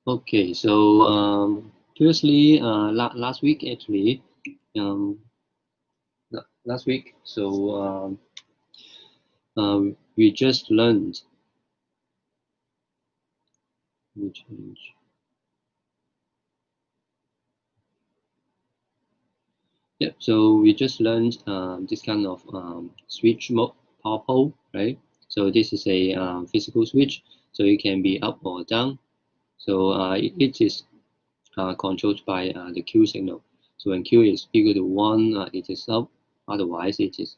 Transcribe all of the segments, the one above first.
Okay, so previously, last week actually, um, last week, so we just learned. Let me change. Yep. So we just learned this kind of switch mode power pole, right? So this is a physical switch, so it can be up or down. So it is controlled by the Q signal. So when Q is equal to 1, it is up. Otherwise, it is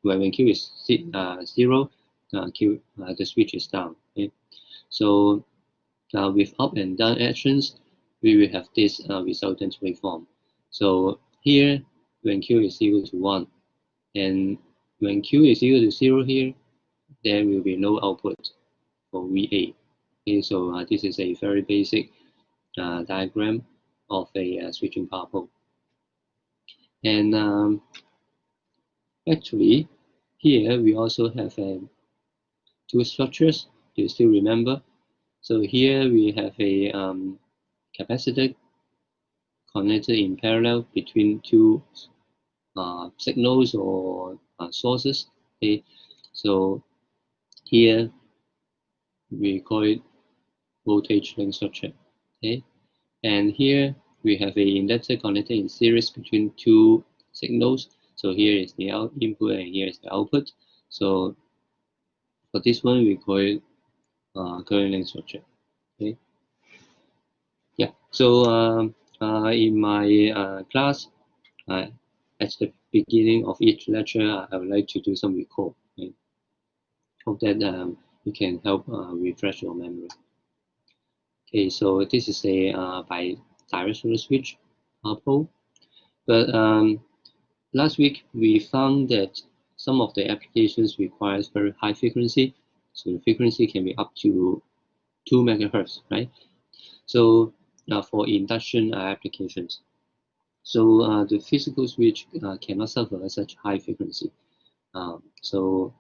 when Q is 0, the switch is down. Okay? So with up and down actions, we will have this resultant waveform. So here, when Q is equal to 1, and when Q is equal to 0 here, there will be no output for VA. Okay, so this is a very basic diagram of a switching power pole. And actually, here we also have two structures. Do you still remember? So here we have a capacitor connected in parallel between two signals or sources. Okay, so here we call it voltage link structure. Okay, and here we have a inductor connected in series between two signals. So here is the input and here is the output. So for this one, we call it current link structure. Okay. Yeah. So in my class, at the beginning of each lecture, I would like to do some recall. Okay? Hope that you can help refresh your memory. Okay. So this is a bi-directional switch pole. But last week, we found that some of the applications requires very high frequency. So the frequency can be up to 2 megahertz, right? So for induction applications. So the physical switch cannot suffer such high frequency. So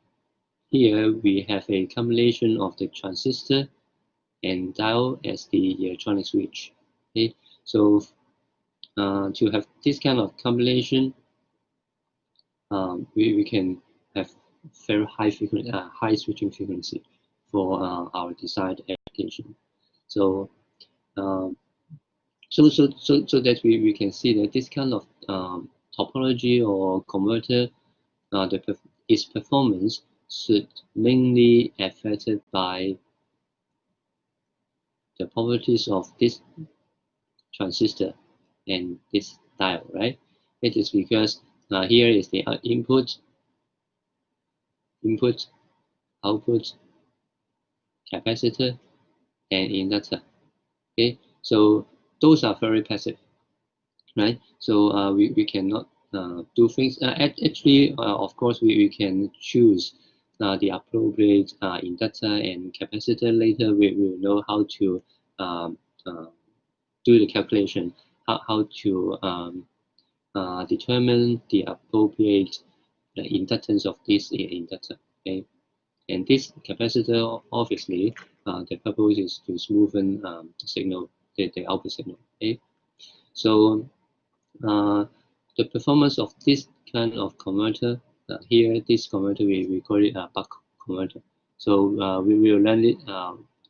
here we have a combination of the transistor and diode as the electronic switch. Okay, so to have this kind of combination, we can have very high frequency, high switching frequency for our desired application. So um, so that we can see that this kind of topology or converter, its performance should mainly affected by the properties of this transistor and this diode, right? It is because here is the input, output, capacitor, and inductor. Okay, so those are very passive, right? So we cannot do things. Actually, of course, we can choose the appropriate inductor and capacitor. Later, we will know how to um, uh, do the calculation, how to determine the appropriate inductance of this inductor. Okay, and this capacitor, obviously, the purpose is to smoothen the signal, the output signal. Okay, so the performance of this kind of converter, here, this converter, we call it a buck converter. So we will learn it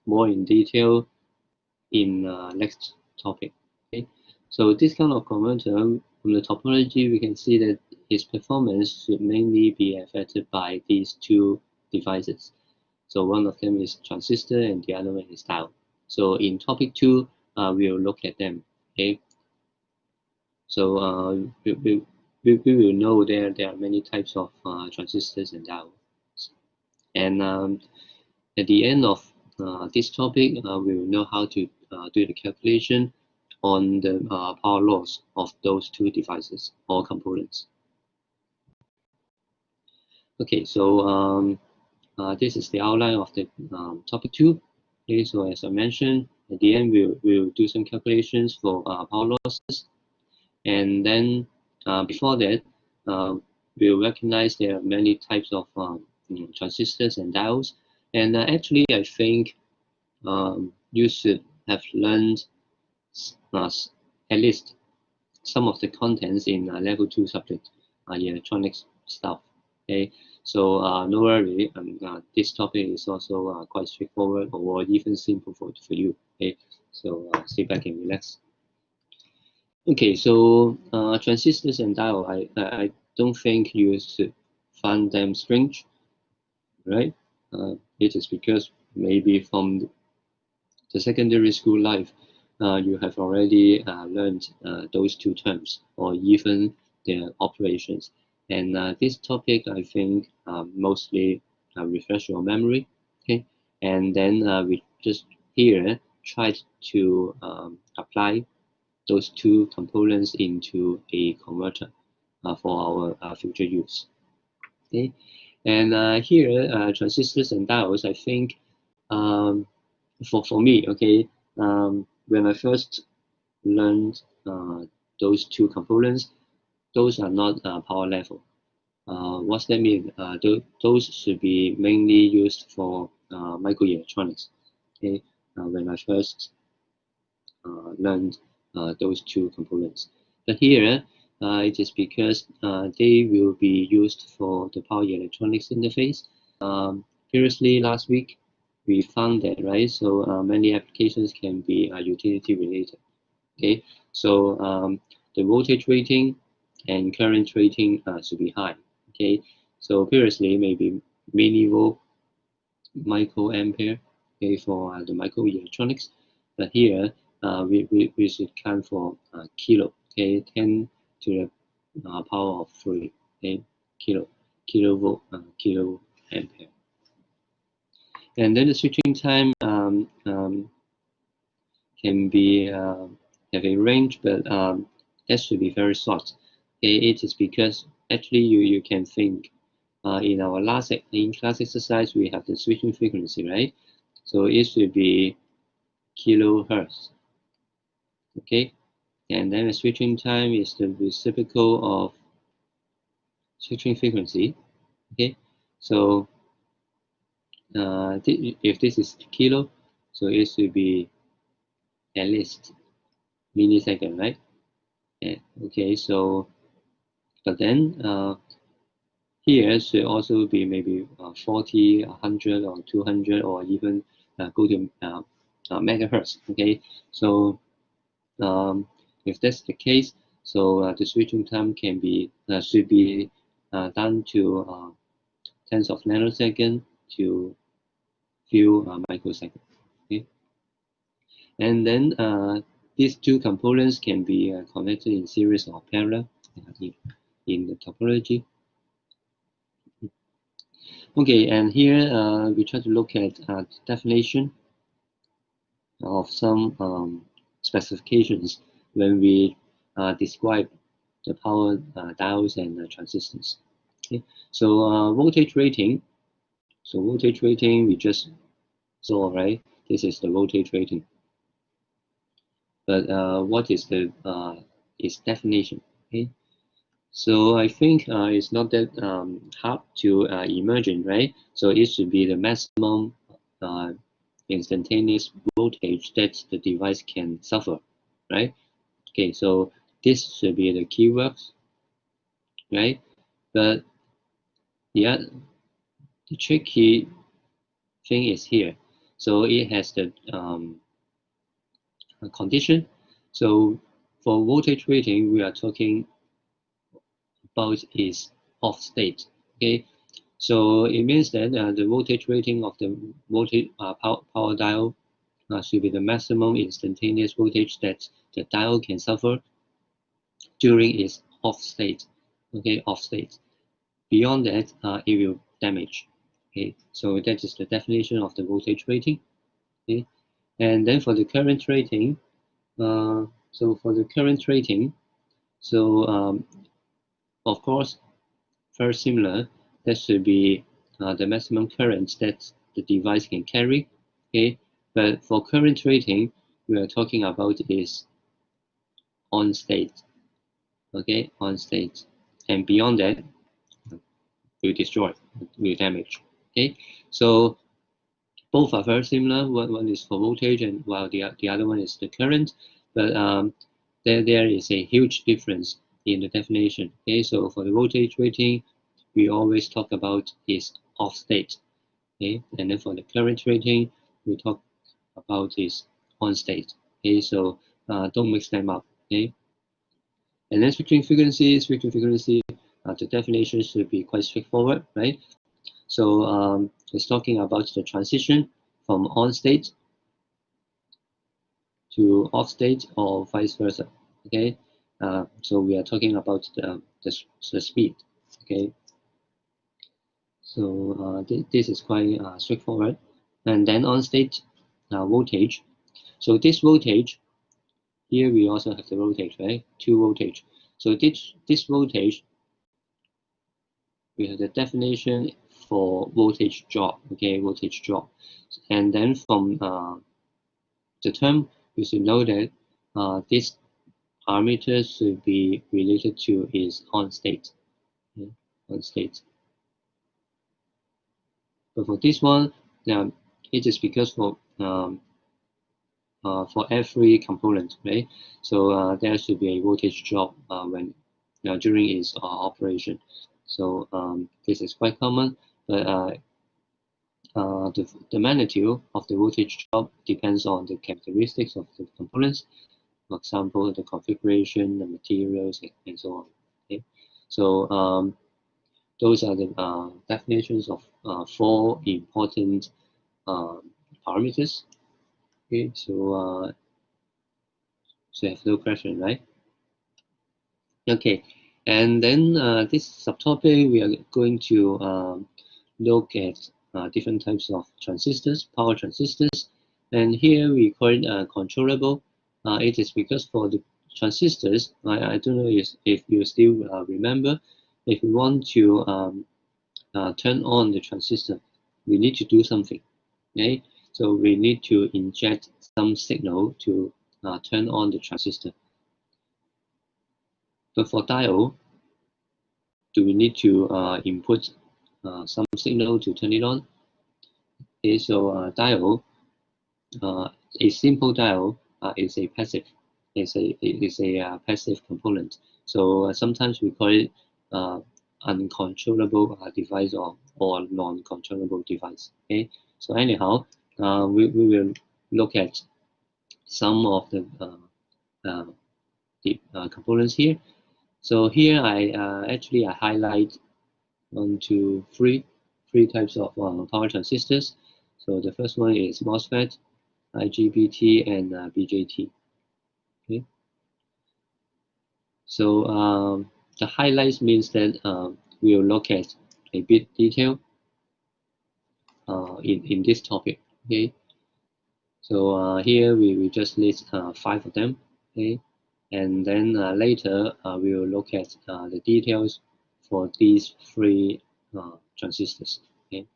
more in detail in next topic. Okay, so this kind of converter, from the topology, we can see that its performance should mainly be affected by these two devices. So one of them is transistor and the other one is diode. So in topic 2, we'll look at them. Okay, so we will know there are many types of transistors and diodes. And at the end of this topic, we will know how to do the calculation on the power loss of those two devices or components. Okay, so this is the outline of the topic 2. Okay, so as I mentioned, at the end we'll do some calculations for power losses. And then before that, we'll recognize there are many types of transistors and diodes. And actually, I think you should have learned at least some of the contents in level 2 subject, electronics stuff. Okay, so no worry, this topic is also quite straightforward or even simple for you. Okay, so sit back and relax. Okay, so transistors and diode, I don't think you should find them strange, right? It is because maybe from the secondary school life, you have already learned those two terms or even their operations. And this topic, I think, mostly refresh your memory. Okay, and then we just here tried to apply those two components into a converter for our future use. Okay, and here transistors and diodes, I think for me, okay, when I first learned those two components, those are not power level. What's that mean? Those should be mainly used for microelectronics. Okay, when I first learned those two components. But here, it is because they will be used for the power electronics interface. Previously, last week, we found that, right? So many applications can be utility related. Okay, so the voltage rating and current rating should be high. Okay, so previously maybe millivolt, microampere, okay, for the microelectronics. But here we should count for kilo, okay, 10 to the power of 3, okay, kilovolt, kiloampere. And then the switching time can be have a range, but that should be very short. Okay, it is because actually you can think in our in class exercise we have the switching frequency, right? So it should be kilohertz. Okay, and then the switching time is the reciprocal of switching frequency. Okay, so if this is kilo, so it should be at least millisecond, right? Yeah, okay, so but then here should also be maybe 40, 100, or 200, or even go to megahertz. Okay, so if that's the case, so the switching time can be should be down to tens of nanoseconds to few microseconds. Okay, and then these two components can be connected in series or parallel in the topology. Okay, and here we try to look at the definition of some specifications when we describe the power diodes and transistors. Okay, so voltage rating. So voltage rating we just saw, right? This is the voltage rating. But what is the its definition? Okay, so I think it's not that hard to imagine, right? So it should be the maximum instantaneous voltage that the device can suffer, right? Okay, so this should be the keywords, right? But yeah, the tricky thing is here. So it has the condition. So for voltage rating, we are talking about is off state. Okay, so it means that the voltage rating of the voltage power diode should be the maximum instantaneous voltage that the diode can suffer during its off state. Okay, off state. Beyond that, it will damage. Okay, so that is the definition of the voltage rating. Okay, and then for the current rating, so for the current rating, so of course, very similar. That should be the maximum current that the device can carry. Okay, but for current rating, we are talking about is on state. Okay, on state, and beyond that, will destroy, will damage. Okay, so both are very similar. One is for voltage, and while the other one is the current. But there is a huge difference in the definition. Okay, so for the voltage rating, we always talk about its off state. Okay, and then for the current rating, we talk about its on state. Okay, so don't mix them up. Okay, and then switching frequency, the definition should be quite straightforward, right? So it's talking about the transition from on state to off state or vice versa. Okay, so we are talking about the speed. Okay, so this is quite straightforward. And then on state voltage. So this voltage here we also have the voltage, right? 2 voltage. So this voltage, we have the definition for voltage drop. Okay, voltage drop. And then from the term, you should know that this parameter should be related to its on state. Okay? On state. But for this one, it is because for every component, right? So there should be a voltage drop when during its operation. So this is quite common, but the magnitude of the voltage drop depends on the characteristics of the components. For example, the configuration, the materials, and so on. Okay, so those are the definitions of 4 important parameters. Okay, so you have no question, right? Okay, and then this subtopic we are going to look at different types of transistors, power transistors, and here we call it controllable. It is because for the transistors, I don't know if you still remember, if we want to turn on the transistor, we need to do something, okay? So we need to inject some signal to turn on the transistor. But for diode, do we need to input some signal to turn it on? Okay, so diode, a simple diode is a passive. It's a passive component. So sometimes we call it uncontrollable device or non-controllable device. Okay. So anyhow, we will look at some of the components here. So here I actually I highlight 1, 2, 3 types of power transistors. So the first one is MOSFET, IGBT, and BJT. Okay. So the highlights means that we'll look at a bit detail in this topic. Okay. So here we just list 5 of them. Okay. And then later we will look at the details for these 3 transistors. Okay.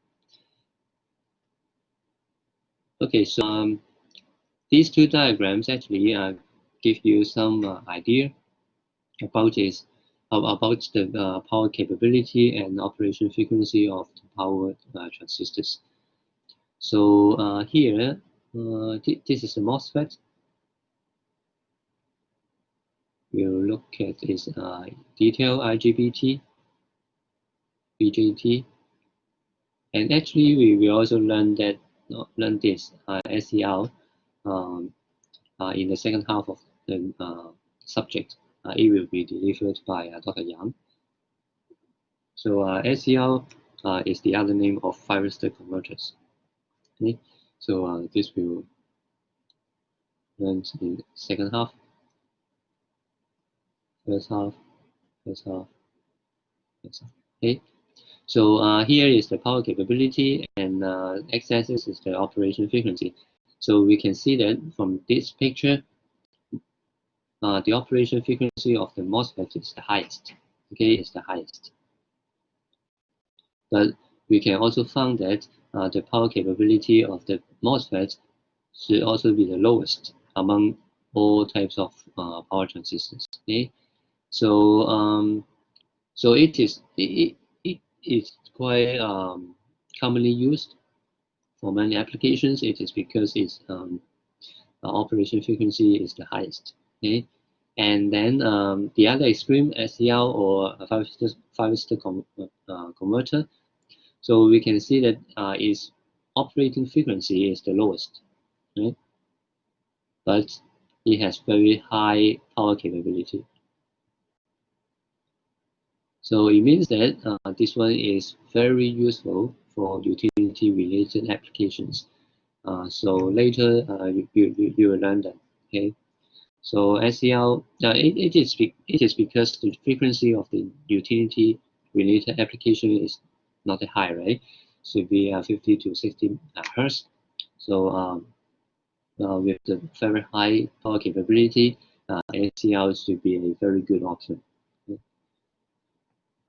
Okay. So these 2 diagrams actually give you some idea about the power capability and operation frequency of the power transistors. So here, this is the MOSFET. We'll look at its detail IGBT, BJT, and actually we also learned this SEL in the second half of the subject. It will be delivered by Dr. Yang. So SEL is the other name of thyristor converters. Okay, so this will learn in the second half, first half. Okay, so here is the power capability, and x-axis is the operation frequency. So we can see that from this picture, the operation frequency of the MOSFET is the highest. Okay, it's the highest. But we can also find that the power capability of the MOSFET should also be the lowest among all types of power transistors. Okay, so so it is quite commonly used for many applications, it is because its operation frequency is the highest. Okay, and then the other extreme, SCL or five-star converter. So we can see that its operating frequency is the lowest, right? But it has very high power capability. So it means that this one is very useful for utility-related applications. So later you will learn that. Okay. So SCL it is because the frequency of the utility-related application is not that high, right? Should be 50 to 60 hertz. So with the very high power capability, SCL should be a very good option.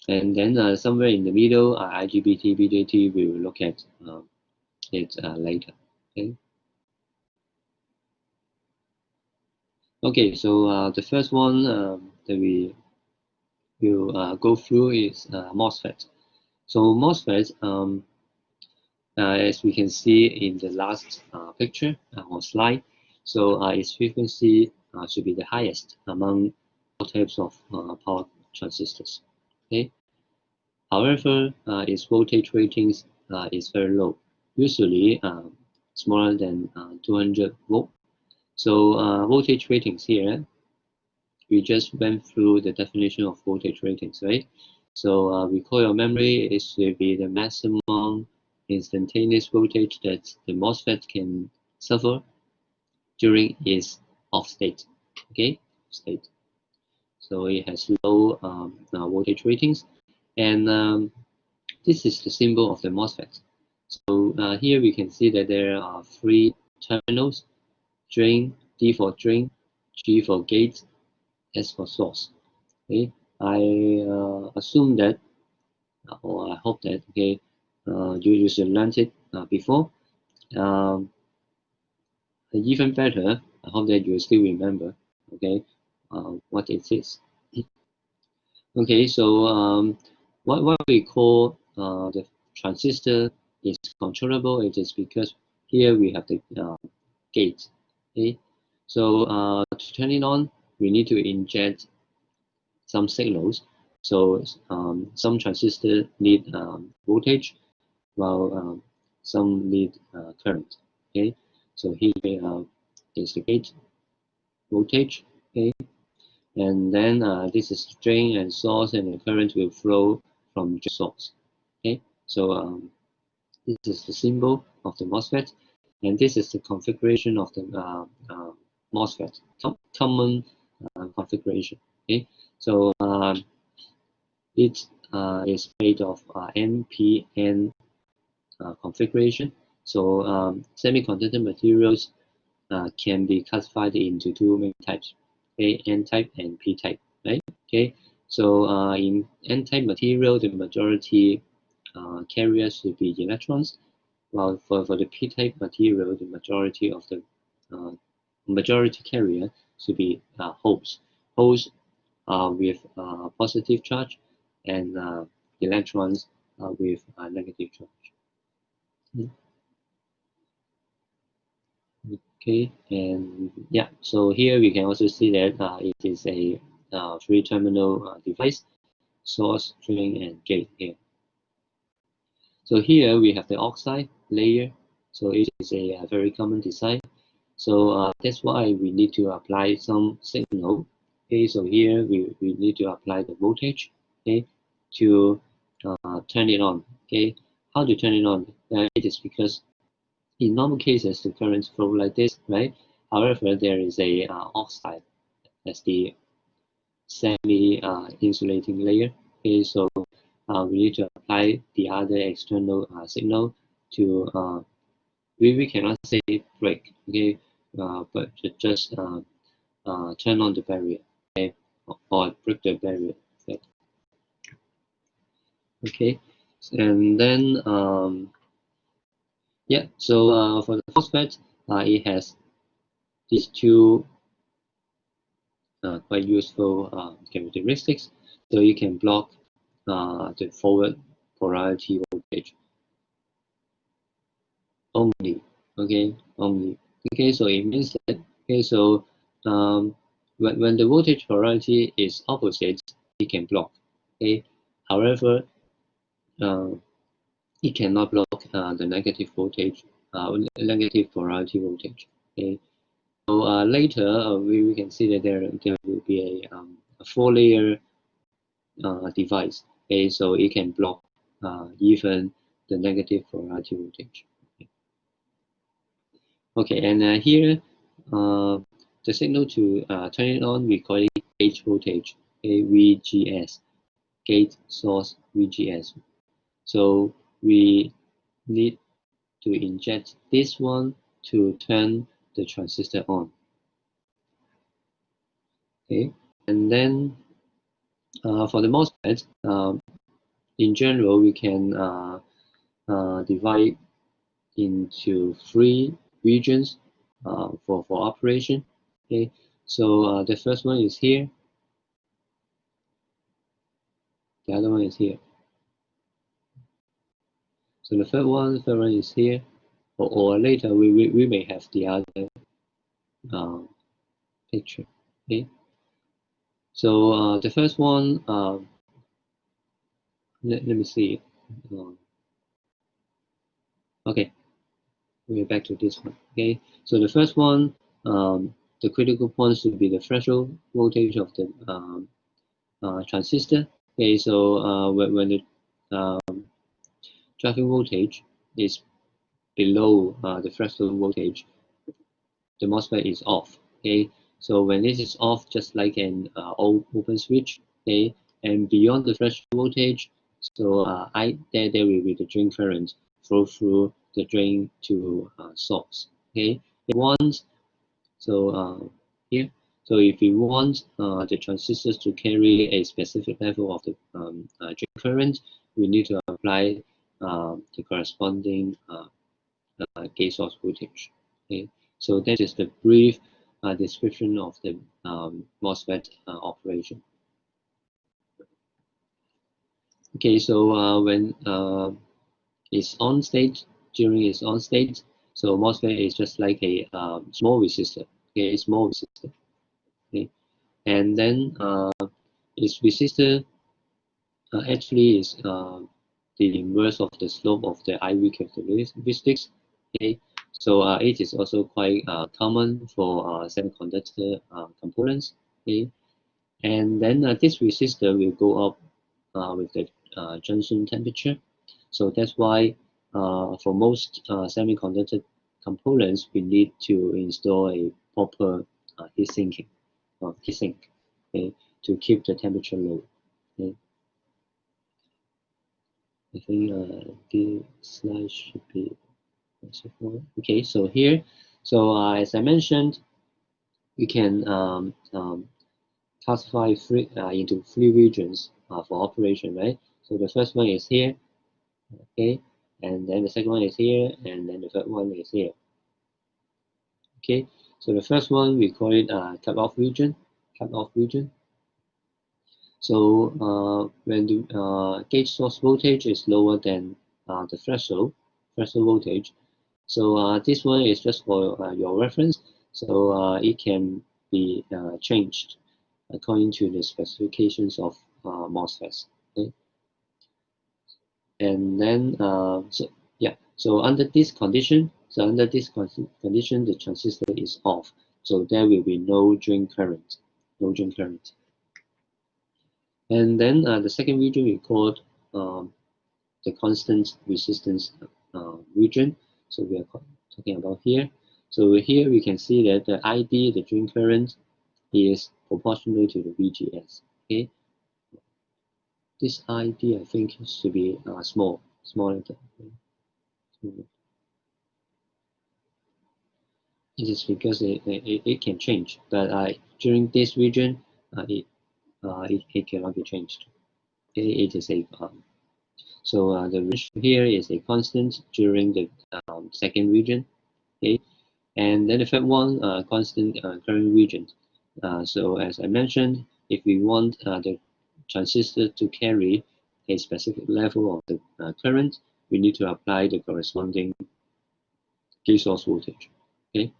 And then somewhere in the middle, IGBT, BJT, we will look at it later. Okay. Okay, so the first one that we will go through is MOSFET. So MOSFET, as we can see in the last picture or slide, so its frequency should be the highest among all types of power transistors. Okay. However, its voltage ratings is very low, usually smaller than 200 volt. So voltage ratings here, we just went through the definition of voltage ratings, right? So recall your memory, it should be the maximum instantaneous voltage that the MOSFET can suffer during its off state. Okay, state. So it has low voltage ratings, and this is the symbol of the MOSFET. So here we can see that there are three terminals: drain, D for drain, G for gate, S for source. Okay, I assume that, or I hope that, okay, you should learn it before. Even better, I hope that you still remember, okay, what it is. Okay, so what we call the transistor is controllable. It is because here we have the gate. Okay, so to turn it on, we need to inject some signals. So some transistors need voltage, while some need current. Okay, so here is the gate voltage. Okay, and then this is drain and source, and the current will flow from the source. Okay, so this is the symbol of the MOSFET, and this is the configuration of the MOSFET, common configuration. Okay, so it is made of NPN configuration. So semiconductor materials can be classified into two main types: N-type and P-type, right? Okay, so in N-type material, the majority carriers should be electrons, while for the P-type material, the majority of the majority carrier should be holes with positive charge, and electrons with negative charge. Okay, and yeah, so here we can also see that it is a three-terminal device: source, drain, and gate here. So here we have the oxide layer. So it is a very common design. So that's why we need to apply some signal. Okay, so here we need to apply the voltage, okay, to turn it on. Okay, how to turn it on? It is because in normal cases the currents flow like this, right? However, there is a oxide as the semi-insulating layer. Okay, so we need to apply the other external signal to we cannot say break, okay, but just turn on the barrier, okay, or break the barrier. Okay, okay. And then yeah, so for the MOSFET, it has these two quite useful characteristics. So you can block the forward polarity voltage. only. Okay, only. Okay, so it means that, okay, so when the voltage polarity is opposite, it can block. Okay, however, uh, it cannot block the negative voltage, negative polarity voltage. Okay, so later we can see that there will be a 4-layer device. Okay, so it can block even the negative polarity voltage. Okay, and here the signal to turn it on, we call it gate voltage, okay, VGS, gate source VGS. So we need to inject this one to turn the transistor on. Okay, and then for the MOSFET, in general, we can divide into 3 regions for operation. Okay, so the first one is here. The other one is here. So the third one is here, or later we may have the other picture. Okay. So the first one, let me see. Okay, we're back to this one. Okay, so the first one, the critical point should be the threshold voltage of the transistor. Okay, so when the driving voltage is below the threshold voltage, the MOSFET is off. Okay, so when this is off, just like an open switch, okay, and beyond the threshold voltage, so there will be the drain current flow through the drain to source. Okay, once here, so if we want the transistors to carry a specific level of the drain current, we need to apply the corresponding gate source voltage. Okay, so that is the brief description of the MOSFET operation. Okay, so when it's on state, during its on state, so MOSFET is just like a small resistor. Okay, small resistor. Okay, and then its resistor actually is the inverse of the slope of the IV characteristics. Okay, so it is also quite common for semiconductor components. Okay, and then this resistor will go up with the junction temperature. So that's why for most semiconductor components, we need to install a proper heat sink, okay, to keep the temperature low. Okay. I think the slide should be okay. So here, so as I mentioned, we can classify into 3 regions for operation, right? So the first one is here, okay, and then the second one is here, and then the third one is here. Okay, so the first one we call it cut-off region. So when the gate source voltage is lower than the threshold voltage, so this one is just for your reference. So it can be changed according to the specifications of MOSFETs. Okay, and then so under this condition, the transistor is off. So there will be no drain current, And then the second region we called the constant resistance region. So we are talking about here. So here we can see that the ID, the drain current, is proportional to the VGS. Okay, this ID I think should be smaller than. It is because it can change, but during this region, it cannot be changed. It is a so the ratio here is a constant during the second region. Okay, and then the third one, constant current region. So as I mentioned, if we want the transistor to carry a specific level of the current, we need to apply the corresponding gate source voltage. Okay,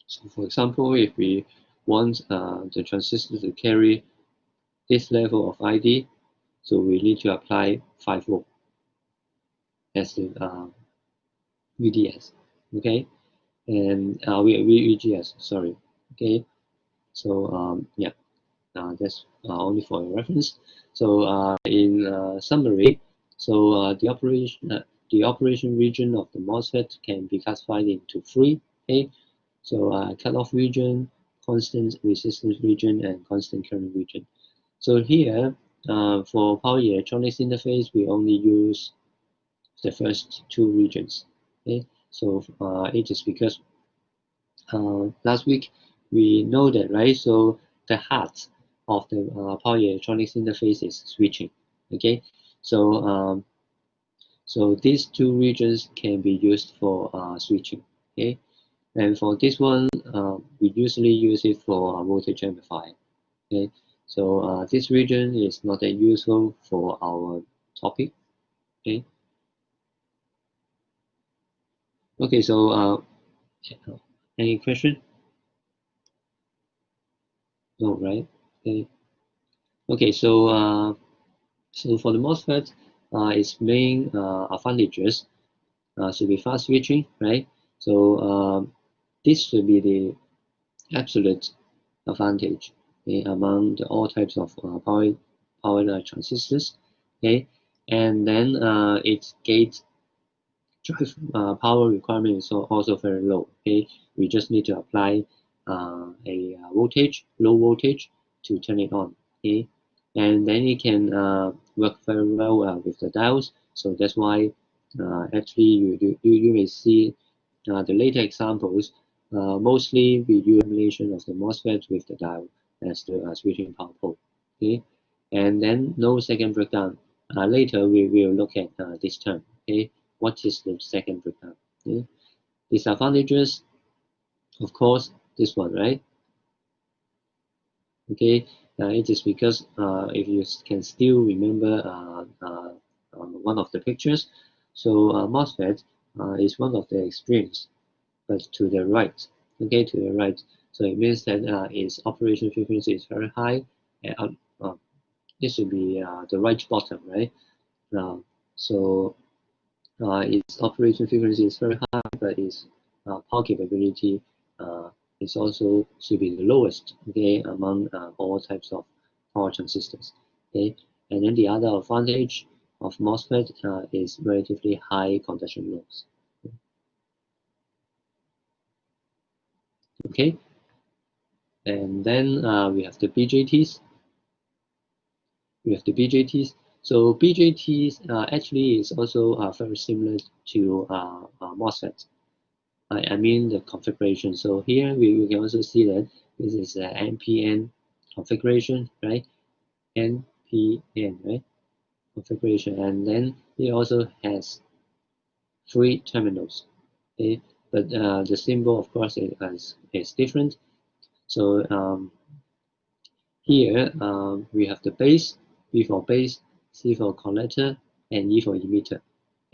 so for example, if we want the transistor to carry this level of ID, so we need to apply 5 volt as the VDS. Okay, and VGS. Sorry. Okay, so yeah. That's only for your reference. So in summary, so the operation region of the MOSFET can be classified into 3. Okay, so cutoff region, constant resistance region, and constant current region. So here, for power electronics interface, we only use the first 2 regions. Okay, so it is because last week we know that, right? So the heart of the power electronics interface is switching. Okay, so so these 2 regions can be used for switching. Okay, and for this one, we usually use it for a voltage amplifier. Okay, so this region is not that useful for our topic. Okay, okay, so any question? No, right? Okay, okay, so for the MOSFET, its main advantages should be fast switching, right? So this should be the absolute advantage, okay, among all types of power transistors. Okay, and then its gate drive power requirement is also very low. Okay, we just need to apply a voltage, low voltage, to turn it on. Okay, and then it can work very well with the diodes. So that's why actually you may see the later examples. Mostly we use emulation of the MOSFET with the diode as the switching power pole. Okay, and then no second breakdown. Later we will look at this term. Okay, what is the second breakdown? Okay? Disadvantages, of course, this one, right? Okay, it is because if you can still remember one of the pictures, so MOSFET is one of the extremes, but to the right. Okay, to the right. So it means that its operation frequency is very high. And, this should be the right bottom, right? So its operation frequency is very high, but its power capability is also should be the lowest, okay, among all types of power transistors. Okay, and then the other advantage of MOSFET is relatively high conduction loss. Okay, and then we have the BJTs. We have the BJTs. So BJTs actually is also very similar to MOSFET. I mean the configuration. So here we can also see that this is an NPN configuration, right? NPN, right? Configuration, and then it also has 3 terminals. Okay, but the symbol, of course, is different. So here we have the base, B for base, C for collector, and E for emitter.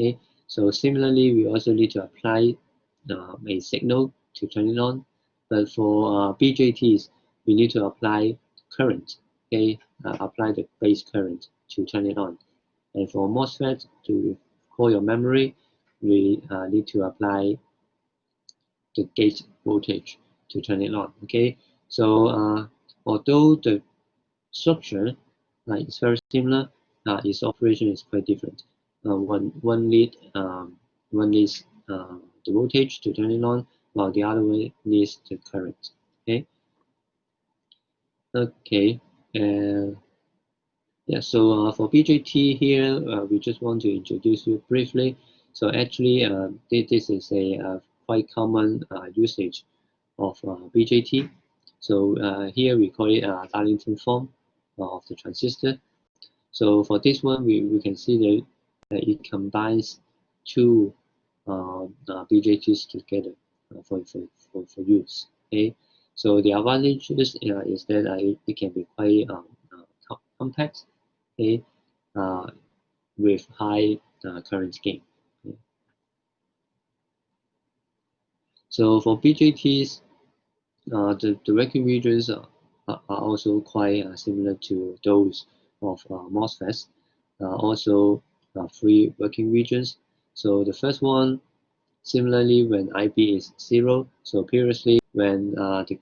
Okay, so similarly, we also need to apply a signal to turn it on. But for BJTs, we need to apply current. Okay, apply the base current to turn it on. And for MOSFET, to call your memory, we need to apply the gate voltage to turn it on. Okay, so although the structure is very similar, its operation is quite different. One needs the voltage to turn it on, while the other one needs the current. Okay. Okay. Yeah. So for BJT here, we just want to introduce you briefly. So actually, this is a quite common usage of BJT. So here we call it Darlington form of the transistor. So for this one, we can see that it combines 2 BJTs together for use. Okay, so the advantages is that it can be quite compact. Okay, uh, with high current gain. Okay. So for BJTs, the working regions are also quite similar to those of MOSFETs. Also, three working regions. So the first one, similarly, when IB is 0, so previously when the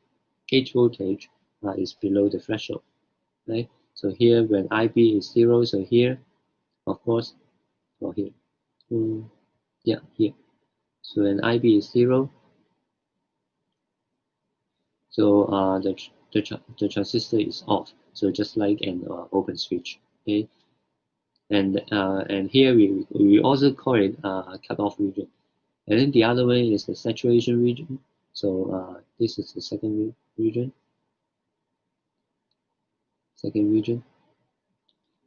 gate voltage is below the threshold, right? So here when IB is 0, so here, of course, or here, yeah, here. So when IB is 0, so the transistor is off. So just like an open switch, okay. And here we also call it cutoff region. And then the other way is the saturation region. So this is the second region,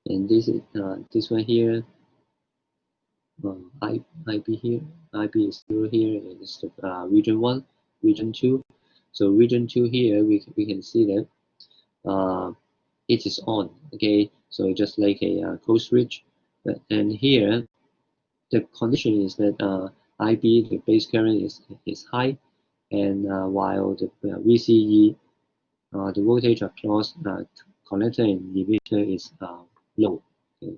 and this one here, IB here, IB is 0 here, and it's the region 1, region 2. So region 2 here, we can see that it is on, okay. So just like a closed switch, and here the condition is that IB, the base current is high, and while the VCE, the voltage across collector and emitter is low. Okay.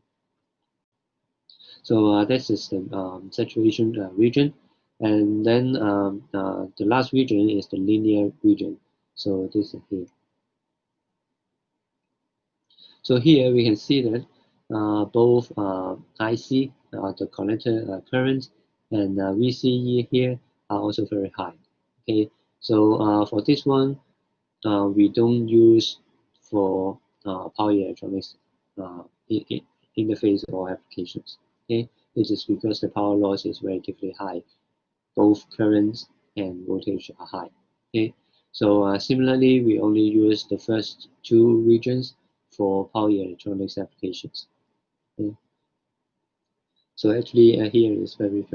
So this is the saturation region, and then the last region is the linear region. So this is here. So here we can see that both IC, the connector current, and VCE here are also very high. Okay, so for this one, we don't use for power electronics interface or applications. Okay, this is because the power loss is relatively high. Both currents and voltage are high. Okay, so similarly, we only use the first two regions for power electronics applications. Okay. So actually, here is very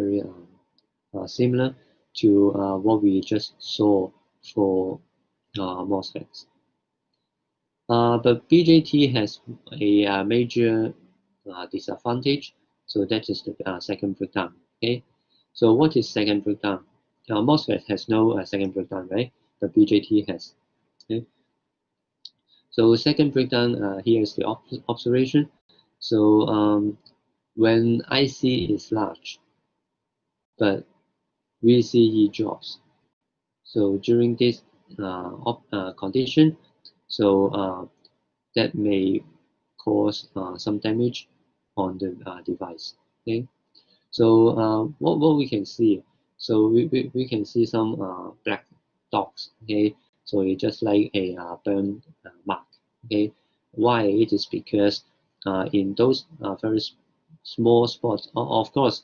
similar to what we just saw for MOSFETs. But BJT has a major disadvantage, so that is the second breakdown. Okay, so what is second breakdown? MOSFET has no second breakdown, right? But BJT has. Okay, so second breakdown, here is the observation. So when IC is large, but VCE drops. So during this condition, so that may cause some damage on the device. Okay, so what we can see, so we can see some black dots. Okay, so it's just like a burn mark. Okay, why? It is because in those very small spots, of course,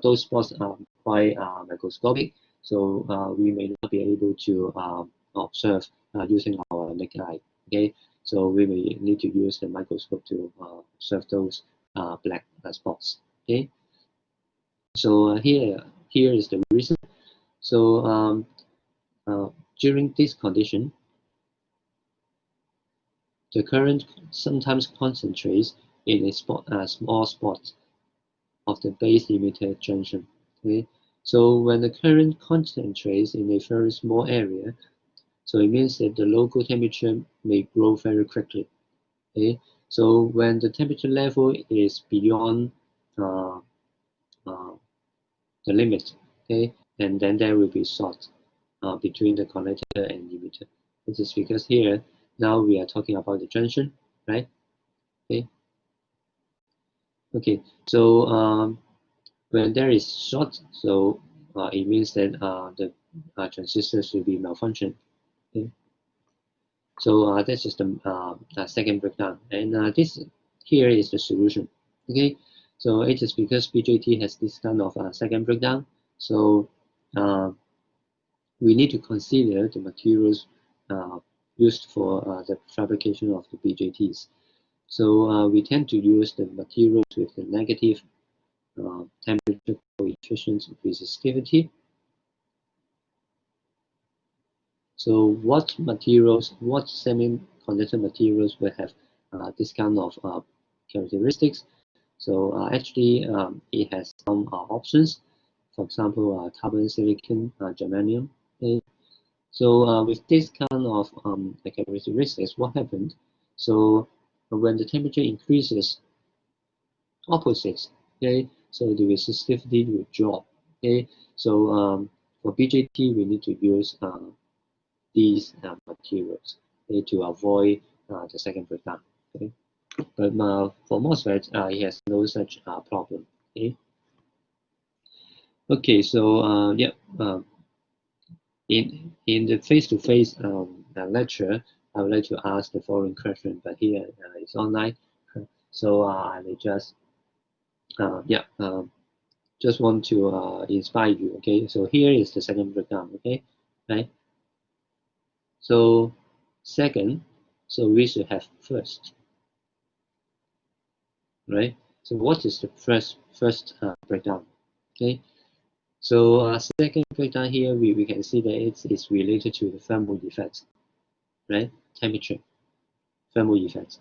those spots are quite microscopic, so we may not be able to observe using our naked eye. Okay, so we may need to use the microscope to observe those black spots. Okay, so here is the reason. So during this condition, the current sometimes concentrates in a small spot of the base emitter junction. Okay, so when the current concentrates in a very small area, so it means that the local temperature may grow very quickly. Okay, so when the temperature level is beyond uh, uh, the limit, okay, and then there will be short between the connector and emitter. This is because here now we are talking about the junction, right? Okay. Okay. So when there is short, so it means that the transistors will be malfunction. Okay. So that's just the second breakdown, and this here is the solution. Okay. So it is because BJT has this kind of second breakdown. So we need to consider the materials used for the fabrication of the BJTs. So we tend to use the materials with the negative temperature coefficient resistivity. So what materials, what semiconductor materials will have this kind of characteristics? So actually, it has some options. For example, carbon, silicon, germanium. Okay? So with this kind of characteristics, what happened? So when the temperature increases, opposites, okay, so the resistivity will drop. Okay, so for BJT we need to use these materials, okay, to avoid the second breakdown. Okay, but for MOSFET it has no such problem. Okay, okay, so yeah, in the face-to-face lecture, I would like to ask the following question, but here it's online, so I will just yeah. Just want to inspire you. Okay, so here is the second breakdown. Okay, right. So second, so we should have first, right? So what is the first breakdown? Okay, so second breakdown here we can see that it's related to the thermal effects, right? Temperature, thermal effects.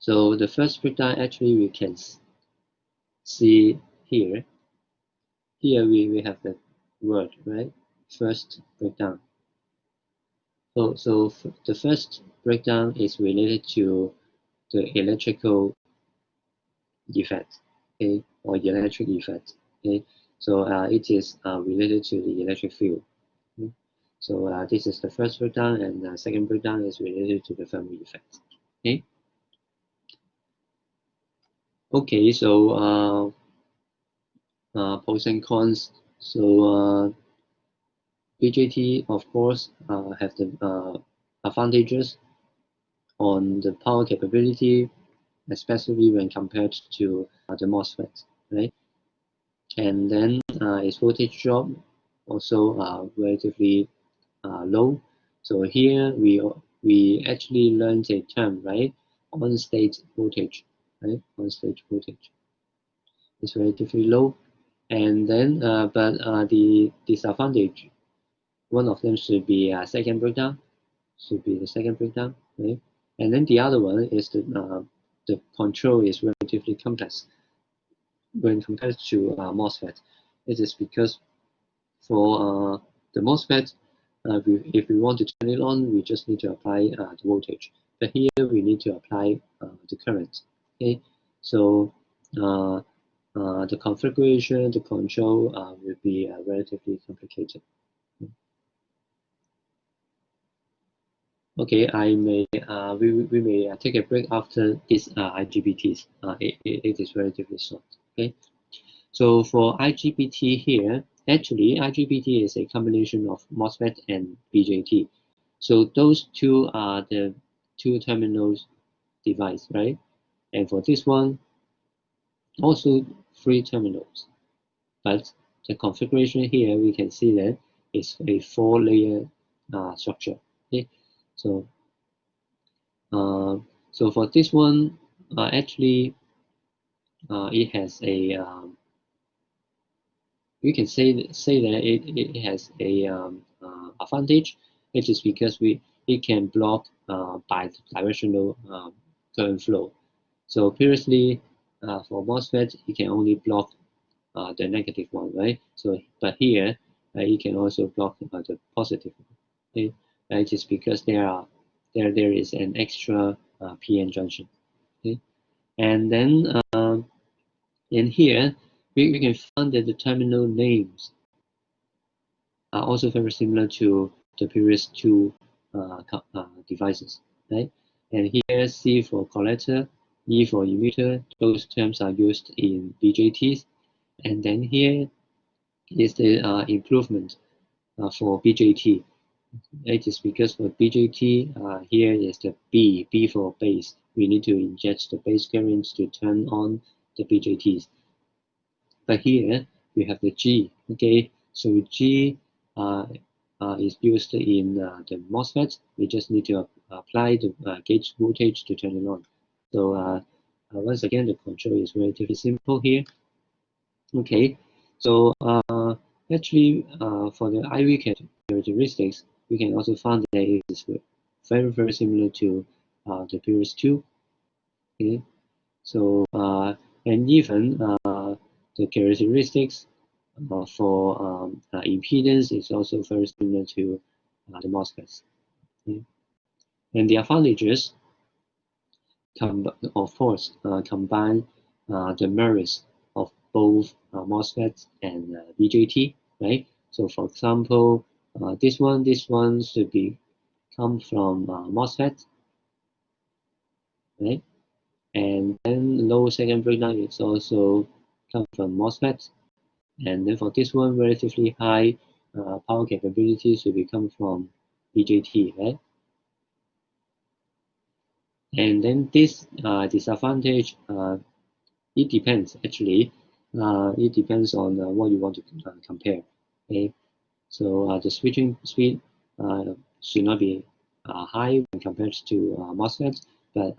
So the first breakdown actually we can see here. Here we have the word, right? First breakdown. So the first breakdown is related to the electrical effect, okay, or electric effect, okay. So it is related to the electric field. Okay? So this is the first breakdown, and the second breakdown is related to the thermal effect. Okay. Okay. So pros and cons. So BJT, of course, have the advantages on the power capability, especially when compared to the MOSFET, right? And then its voltage drop also relatively low. So here we actually learned a term, right? On-state voltage, right? On-state voltage is relatively low, and then but the disadvantage, one of them should be second breakdown, should be the second breakdown, right? And then the other one is the control is relatively complex when compared to MOSFET. It is because for the MOSFET, if we want to turn it on, we just need to apply the voltage. But here we need to apply the current. Okay, so the configuration, the control will be relatively complicated. Okay, we may take a break after this IGBTs. It is relatively short. Okay, so for IGBT here, actually IGBT is a combination of MOSFET and BJT. So those two are the two terminals device, right? And for this one, also three terminals. But the configuration here, we can see that it's a four-layer structure. Okay, so uh, so for this one, actually, it has a you can say that it has a advantage. It is because it can block bidirectional current flow. So previously, for MOSFET, it can only block the negative one, right? So but here, it can also block the positive one. Okay, it is because there is an extra PN junction. Okay, and then in here we can find that the terminal names are also very similar to the previous two devices, right? And here C for collector, E for emitter, those terms are used in BJTs. And then here is the improvement for BJT. It is because for BJT, here is the B for base. We need to inject the base currents to turn on the BJTs. But here we have the G, okay? So G is used in the MOSFET. We just need to apply the gate voltage to turn it on. So once again, the control is relatively simple here. Okay, so actually for the IV characteristics, we can also find that it is very similar to the previous two. Okay, so and even the characteristics for impedance is also very similar to the MOSFETs. Okay? And the advantages, of course, combine the merits of both MOSFET and BJT, right? So for example, this one should be come from MOSFET, right? And then low second breakdown is also come from MOSFET. And then for this one, relatively high power capability should be come from BJT, right? And then this disadvantage, it depends actually. It depends on what you want to compare. Okay, so the switching speed should not be high when compared to MOSFET, but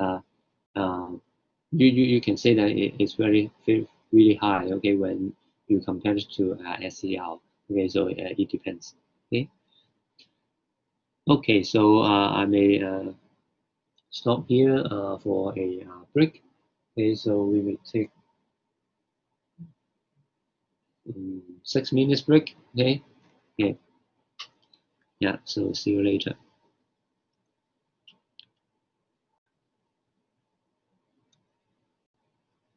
you can say that it's really high. Okay, when you compare it to SCR. Okay, so it depends. Okay. Okay, so I may stop here for a break. Okay, so we will take 6 minutes break. Okay. Okay. Yeah. So see you later.